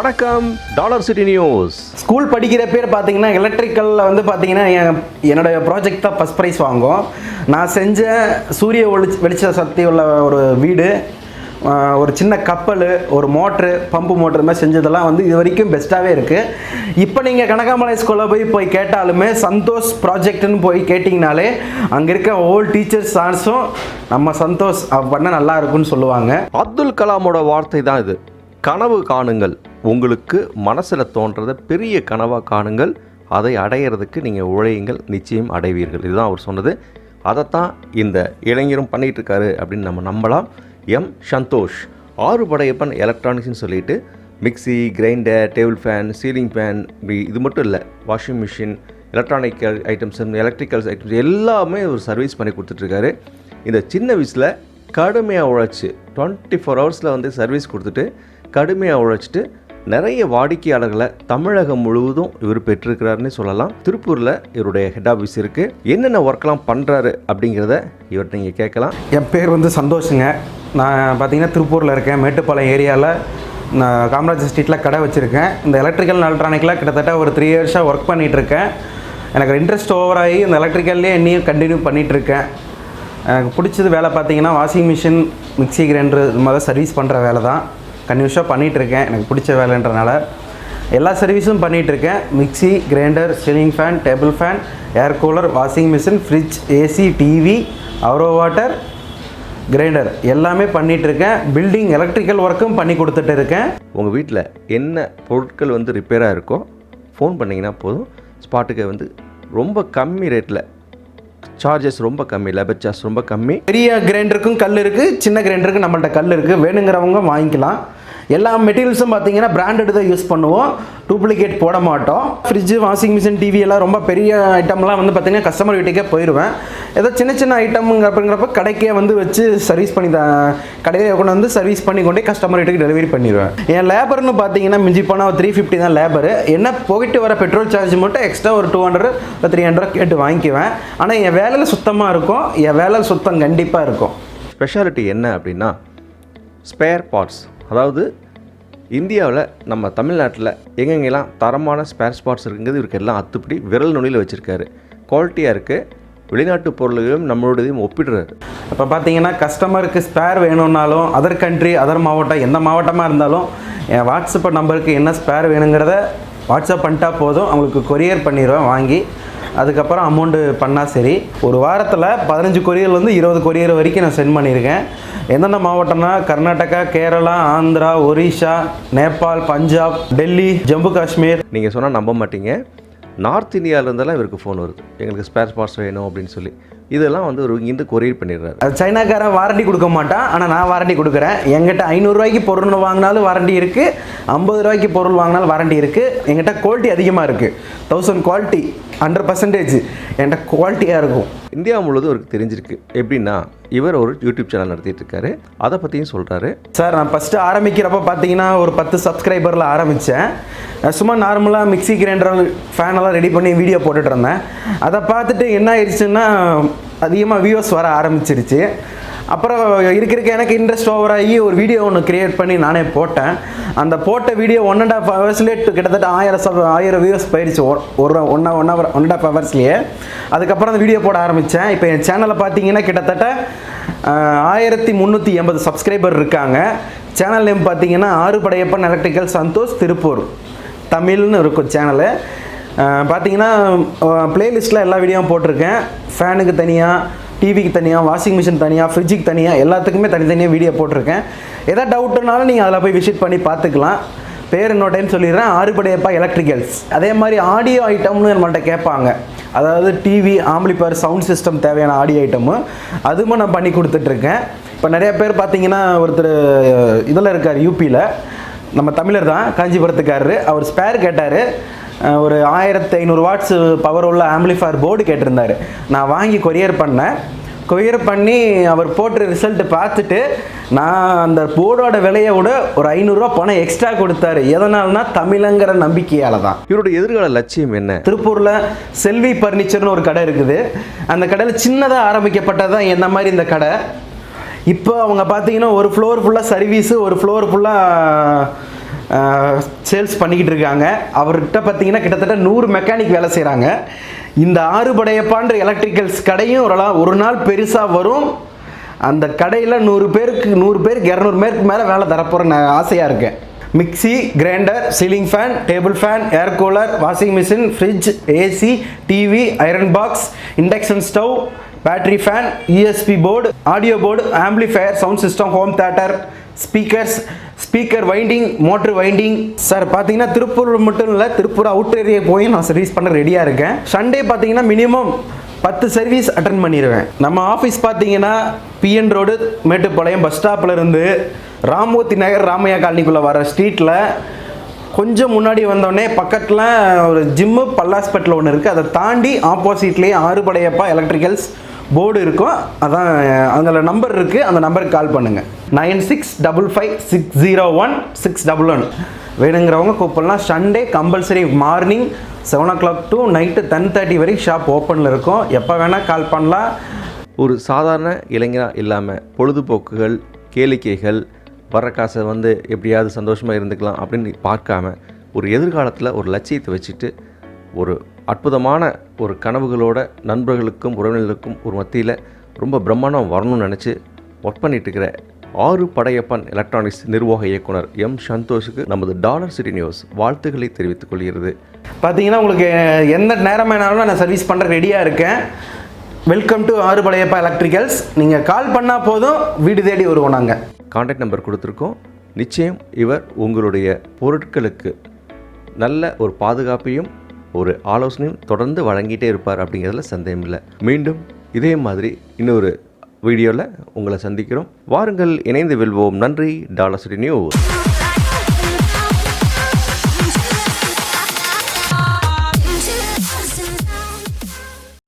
வணக்கம் dollar city news. School படிக்கிற பேர் பார்த்தீங்கன்னா எலக்ட்ரிக்கலில் வந்து பார்த்தீங்கன்னா என்னோடய ப்ராஜெக்ட் தான் ஃபஸ்ட் ப்ரைஸ் வாங்கும். நான் செஞ்ச சூரிய வெளிச்ச சக்தி உள்ள ஒரு வீடு, ஒரு சின்ன கப்பல், ஒரு மோட்ரு, பம்பு மோட்ரு மாதிரி செஞ்சதெல்லாம் வந்து இது வரைக்கும் பெஸ்ட்டாகவே இருக்குது. இப்போ நீங்கள் கனகாமலை ஸ்கூலில் போய் கேட்டாலுமே சந்தோஷ் ப்ராஜெக்ட்னு போய் கேட்டிங்கனாலே அங்கே இருக்க ஓல்டு டீச்சர்ஸ் சார்ஸும் நம்ம சந்தோஷ் பண்ண நல்லா இருக்குன்னு சொல்லுவாங்க. அப்துல் கலாமோட வார்த்தை தான் இது. கனவு காணுங்கள், உங்களுக்கு மனசில் தோன்றதை பெரிய கனவாக காணுங்கள், அதை அடையிறதுக்கு நீங்கள் உழையுங்கள், நிச்சயம் அடைவீர்கள். இதுதான் அவர் சொன்னது. அதைத்தான் இந்த இளைஞரும் பண்ணிகிட்டு இருக்காரு அப்படின்னு நம்ம நம்பலாம். சந்தோஷ் ஆறுபடையப்பன் எலக்ட்ரானிக்ஸ்னு சொல்லிட்டு mixie, grinder, table fan, ceiling fan, இது மட்டும் இல்லை, washing machine, electronical items, electricals items எல்லாமே ஒரு சர்வீஸ் பண்ணி கொடுத்துட்ருக்காரு. இந்த சின்ன வயசில் கடுமையாக உழைச்சி 24 ஹவர்ஸில் வந்து சர்வீஸ் கொடுத்துட்டு கடுமையாக உழைச்சிட்டு நிறைய வாடிக்கையாளர்களை தமிழகம் முழுவதும் இவர் பெற்றிருக்கிறாருன்னு சொல்லலாம். திருப்பூரில் இவருடைய ஹெட் ஆஃபீஸ் இருக்குது. என்னென்ன ஒர்க்லாம் பண்ணுறாரு அப்படிங்கிறத இவர்கிட்ட நீங்கள் கேட்கலாம். என் பேர் வந்து சந்தோஷுங்க. நான் பார்த்தீங்கன்னா திருப்பூரில் இருக்கேன். மேட்டுப்பாளையம் ஏரியாவில் நான் காமராஜர் ஸ்ட்ரீட்டில் கடை வச்சுருக்கேன். இந்த எலக்ட்ரிக்கல் எலக்ட்ரானிக்கில் கிட்டத்தட்ட ஒரு 3 இயர்ஸாக ஒர்க் பண்ணிகிட்ருக்கேன். எனக்கு இன்ட்ரெஸ்ட் ஓவராகி இந்த எலக்ட்ரிக்கல்லே இன்னும் கண்டினியூ பண்ணிகிட்ருக்கேன். எனக்கு பிடிச்சது வேலை பார்த்தீங்கன்னா வாஷிங் மிஷின், மிக்சி, கிரைண்டர் இது மாதிரி சர்வீஸ் பண்ணுற வேலை தான் கன்யூஸாக பண்ணிகிட்ருக்கேன். எனக்கு பிடிச்ச வேலைன்றனால எல்லா சர்வீஸும் பண்ணிகிட்ருக்கேன். Mixie, grinder, ceiling fan, table fan, air cooler, washing machine, fridge, AC, TV, RO water, grinder எல்லாமே பண்ணிகிட்ருக்கேன். பில்டிங் எலக்ட்ரிக்கல் ஒர்க்கும் பண்ணி கொடுத்துட்டு இருக்கேன். உங்கள் வீட்டில் என்ன பொருட்கள் வந்து ரிப்பேராக இருக்கோ ஃபோன் பண்ணிங்கன்னா போதும். ஸ்பாட்டுக்கு வந்து ரொம்ப கம்மி ரேட்டில், சார்ஜஸ் ரொம்ப கம்மி, லேபர் சார்ஜ் ரொம்ப கம்மி. பெரிய கிரைண்டருக்கும் கல் இருக்குது, சின்ன கிரைண்டருக்கு நம்மள்ட்ட கல் இருக்குது. வேணுங்கிறவங்க வாங்கிக்கலாம். எல்லா மெட்டீரியல்ஸும் பார்த்தீங்கன்னா பிராண்டட் தான் யூஸ் பண்ணுவோம், டூப்ளிகேட் போட மாட்டோம். ஃப்ரிட்ஜு, வாஷிங் மிஷின், டிவி எல்லாம் ரொம்ப பெரிய ஐட்டம்லாம் வந்து பார்த்தீங்கன்னா கஸ்டமர் வீட்டுக்கே போயிடுவேன். ஏதோ சின்ன சின்ன ஐட்டம்ங்கிறப்ப கடைக்கே வந்து வச்சு சர்வீஸ் பண்ணி கடையில் கொண்டு வந்து சர்வீஸ் பண்ணி கொண்டே கஸ்டமர் வீட்டுக்கு டெலிவரி பண்ணிடுவேன். என் லேபர்னு பார்த்தீங்கன்னா மிஞ்சி போனால் 350 தான் லேபரு. என்ன போயிட்டு வர பெட்ரோல் சார்ஜ் மட்டும் எக்ஸ்ட்ரா ஒரு 200 300 கேட்டு வாங்கிக்குவேன். ஆனால் என் வேலையில் சுத்தமாக இருக்கும். என் வேலை சுத்தம் கண்டிப்பாக இருக்கும். ஸ்பெஷாலிட்டி என்ன அப்படின்னா ஸ்பேர் பார்ட்ஸ். அதாவது இந்தியாவில் நம்ம தமிழ்நாட்டில் எங்கெங்கெல்லாம் தரமான ஸ்பேர் பார்ட்ஸ் இருக்குங்கிறது இவருக்கு எல்லாம் அத்துப்படி விரல் நுனியில் வச்சுருக்காரு. குவாலிட்டியாக இருக்குது. வெளிநாட்டு பொருள்களையும் நம்மளோடையும் ஒப்பிடுறாரு. இப்போ பார்த்தீங்கன்னா கஸ்டமருக்கு ஸ்பேர் வேணும்னாலும் அதர் கண்ட்ரி, அதர் மாவட்டம், எந்த மாவட்டமாக இருந்தாலும் என் வாட்ஸ்அப் நம்பருக்கு என்ன ஸ்பேர் வேணுங்கிறத வாட்ஸ்அப் பண்ணிட்டா போதும், அவங்களுக்கு கொரியர் பண்ணிடுவேன் வாங்கி. அதுக்கப்புறம் அமௌண்ட்டு பண்ணால் சரி. ஒரு வாரத்தில் 15 கொரியர் வந்து 20 கொரியர் வரைக்கும் நான் சென்ட் பண்ணியிருக்கேன். எந்தெந்த மாவட்டம்னா கர்நாடகா, கேரளா, ஆந்திரா, ஒரிஷா, நேபாள், பஞ்சாப், டெல்லி, ஜம்மு காஷ்மீர். நீங்கள் சொன்னால் நம்ப மாட்டீங்க, நார்த் இந்தியாவிலேருந்தெல்லாம் இவருக்கு ஃபோன் வருது, எங்களுக்கு ஸ்பேர் பார்ட்ஸ் வேணும் அப்படின்னு சொல்லி. இதெல்லாம் வந்து ஒரு இங்கேருந்து கொரியர் பண்ணிடுறாரு. அது சைனாக்காரன் வாரண்டி கொடுக்க மாட்டான், ஆனால் நான் வாரண்டி கொடுக்குறேன். எங்கிட்ட 500 ரூபாய்க்கு பொருள் வாங்கினாலும் வாரண்டி இருக்குது, 50 ரூபாய்க்கு பொருள் வாங்கினாலும் வாரண்டி இருக்குது. எங்கிட்ட குவாலிட்டி அதிகமாக இருக்குது. 1000 குவாலிட்டி 100% என்கிட்ட குவாலிட்டியாக இருக்கும். இந்தியா முழுவதும் அவருக்கு தெரிஞ்சிருக்கு. எப்படின்னா இவர் ஒரு யூடியூப் சேனல் நடத்திட்டு இருக்காரு. அதை பற்றியும் சொல்கிறாரு. சார், நான் ஃபஸ்ட்டு ஆரம்பிக்கிறப்ப பார்த்தீங்கன்னா ஒரு 10 சப்ஸ்கிரைபரில் ஆரம்பித்தேன். சும்மா நார்மலாக மிக்சி, கிரைண்டர், ஃபேனெல்லாம் ரெடி பண்ணி வீடியோ போட்டுட்டு இருந்தேன். அதை பார்த்துட்டு என்ன ஆயிடுச்சுன்னா அதிகமாக வியூஸ் வர ஆரம்பிச்சிருச்சு. அப்புறம் இருக்க எனக்கு இன்ட்ரெஸ்ட் ஓவராகி ஒரு வீடியோ ஒன்று க்ரியேட் பண்ணி நானே போட்டேன். அந்த போட்ட வீடியோ 1.5 ஹவர்ஸ்லேயே கிட்டத்தட்ட 1000 வியூஸ் போயிடுச்சு. ஒரு 1.5 ஹவர்ஸ்லேயே. அதுக்கப்புறம் அந்த வீடியோ போட ஆரம்பித்தேன். இப்போ என் சேனலில் பார்த்தீங்கன்னா கிட்டத்தட்ட 1380 சப்ஸ்கிரைபர் இருக்காங்க. சேனல் நேம் பார்த்தீங்கன்னா ஆறுபடையப்பன் எலக்ட்ரிக்கல் சந்தோஷ் திருப்பூர் தமிழ்னு இருக்கும் சேனலு. பார்த்தீங்கன்னா ப்ளேலிஸ்ட்டில் எல்லா வீடியோவும் போட்டிருக்கேன். ஃபேனுக்கு தனியாக, டிவிக்கு தனியாக, வாஷிங் மிஷின் தனியாக, ஃப்ரிட்ஜுக்கு தனியாக, எல்லாத்துக்குமே தனித்தனியாக வீடியோ போட்டிருக்கேன். எதாவது டவுட்டுனாலும் நீங்கள் அதில் போய் விசிட் பண்ணி பார்த்துக்கலாம். பேர் இன்னொரு டைம் சொல்லிடுறேன், ஆறுபடையப்பா எலக்ட்ரிக்கல்ஸ். அதே மாதிரி ஆடியோ ஐட்டம்னு நம்மள்கிட்ட கேட்பாங்க. அதாவது டிவி, ஆம்பிளிஃபயர், சவுண்ட் சிஸ்டம் தேவையான ஆடியோ ஐட்டமு அதுவும் நான் பண்ணி கொடுத்துட்ருக்கேன். இப்போ நிறைய பேர் பார்த்தீங்கன்னா ஒருத்தர் இதில் இருக்கார், யூபியில், நம்ம தமிழர் தான், காஞ்சிபுரத்துக்காரரு. அவர் ஸ்பேர் கேட்டார். ஒரு 1500 வாட்ஸ் பவர் உள்ள ஆம்பிளிஃபயர் போர்டு கேட்டிருந்தார். நான் வாங்கி கொரியர் பண்ணேன். கொரியர் பண்ணி அவர் போட்டு ரிசல்ட்டு பார்த்துட்டு நான் அந்த போர்டோட விலையை விட ஒரு 500 ரூபா பணம் எக்ஸ்ட்ரா கொடுத்தாரு. எதனால்னா தமிழங்கிற நம்பிக்கையால் தான். இவருடைய எதிர்கால லட்சியம் என்ன? திருப்பூரில் செல்வி பர்னிச்சர்னு ஒரு கடை இருக்குது. அந்த கடையில் சின்னதாக ஆரம்பிக்கப்பட்டது தான் என்ன மாதிரி இந்த கடை. இப்போ அவங்க பார்த்தீங்கன்னா ஒரு ஃப்ளோர் ஃபுல்லாக சர்வீஸு, ஒரு ஃப்ளோர் ஃபுல்லாக சேல்ஸ் பண்ணிக்கிட்டு இருக்காங்க. அவர்கிட்ட பார்த்தீங்கன்னா கிட்டத்தட்ட 100 மெக்கானிக் வேலை செய்கிறாங்க. இந்த ஆறுபடையப்பான்ற எலக்ட்ரிக்கல்ஸ் கடையும் ஒரு நாள் பெருசாக வரும். அந்த கடையில் 100 பேருக்கு 200 பேருக்கு மேலே வேலை தரப்போகிற நான் ஆசையாக இருக்கேன். Mixie, grinder, ceiling fan, table fan, air cooler, washing machine, fridge, AC, TV, iron box, induction stove, battery fan, USB board, audio board, amplifier, sound system, home theatre, speaker winding, motor winding. Sir பார்த்தீங்கன்னா திருப்பூர் மட்டும் இல்லை, Tiruppur outer area போய் நான் service பண்ண ரெடியாக இருக்கேன். Sunday பார்த்தீங்கன்னா minimum 10 service attend பண்ணிடுவேன். நம்ம ஆஃபீஸ் பார்த்தீங்கன்னா பிஎன் ரோடு மேட்டுப்பாளையம் பஸ் ஸ்டாப்பில் இருந்து ராமூர்த்தி நகர் ராமையா காலனிக்குள்ளே வர ஸ்ட்ரீட்டில் கொஞ்சம் முன்னாடி வந்தோடனே பக்கத்தில் ஒரு ஜிம்மு பல்லாஸ்பெட்டில் ஒன்று இருக்குது. அதை தாண்டி ஆப்போசிட்லேயே ஆறுபடையப்பா எலக்ட்ரிக்கல்ஸ் போர்டு இருக்கும். அதான் அதில் நம்பர் இருக்குது, அந்த நம்பருக்கு கால் பண்ணுங்கள். 9655601611 வேணுங்கிறவங்க கூப்பிடலாம். Sunday compulsory morning 7 o'clock to night 10:30 வரைக்கும் ஷாப் ஓப்பனில் இருக்கும். எப்போ வேணால் கால் பண்ணலாம். ஒரு சாதாரண இளைஞராக இல்லாமல் பொழுதுபோக்குகள், கேளிக்கைகள், வர காசை எப்படியாவது சந்தோஷமாக இருந்துக்கலாம் அப்படின்னு பார்க்காம ஒரு எதிர்காலத்தில் ஒரு லட்சியத்தை வச்சுட்டு ஒரு அற்புதமான ஒரு கனவுகளோட நண்பர்களுக்கும் உறவினர்களுக்கும் ஒரு மத்தியில் ரொம்ப பிரம்மாண்டம் வரணும்னு நினச்சி ஒர்க் பண்ணிட்டு இருக்கிற ஆறுபடையப்பன் எலக்ட்ரானிக்ஸ் நிர்வாக இயக்குனர் எம் சந்தோஷுக்கு நமது டாலர் சிட்டி நியூஸ் வாழ்த்துக்களை தெரிவித்துக் கொள்கிறது. பார்த்தீங்கன்னா உங்களுக்கு எந்த நேரமானாலும் நான் சர்வீஸ் பண்ணுற ரெடியாக இருக்கேன். Welcome to Arupadaiyappa electricals. நீங்கள் கால் பண்ணால் போதும், வீடு தேடி வருவோம். நாங்கள் கான்டாக்ட் நம்பர் கொடுத்துருக்கோம். நிச்சயம் இவர் உங்களுடைய பொருட்களுக்கு நல்ல ஒரு பாதுகாப்பையும் ஒரு ஆலோசனையும் தொடர்ந்து வழங்கிட்டே இருப்பார் அப்படிங்கிறதுல சந்தேகம் இல்லை. மீண்டும் இதே மாதிரி இன்னொரு வீடியோவில் உங்களை சந்திக்கிறோம். வாருங்கள், இணைந்து வெல்வோம். நன்றி. Dollar city news.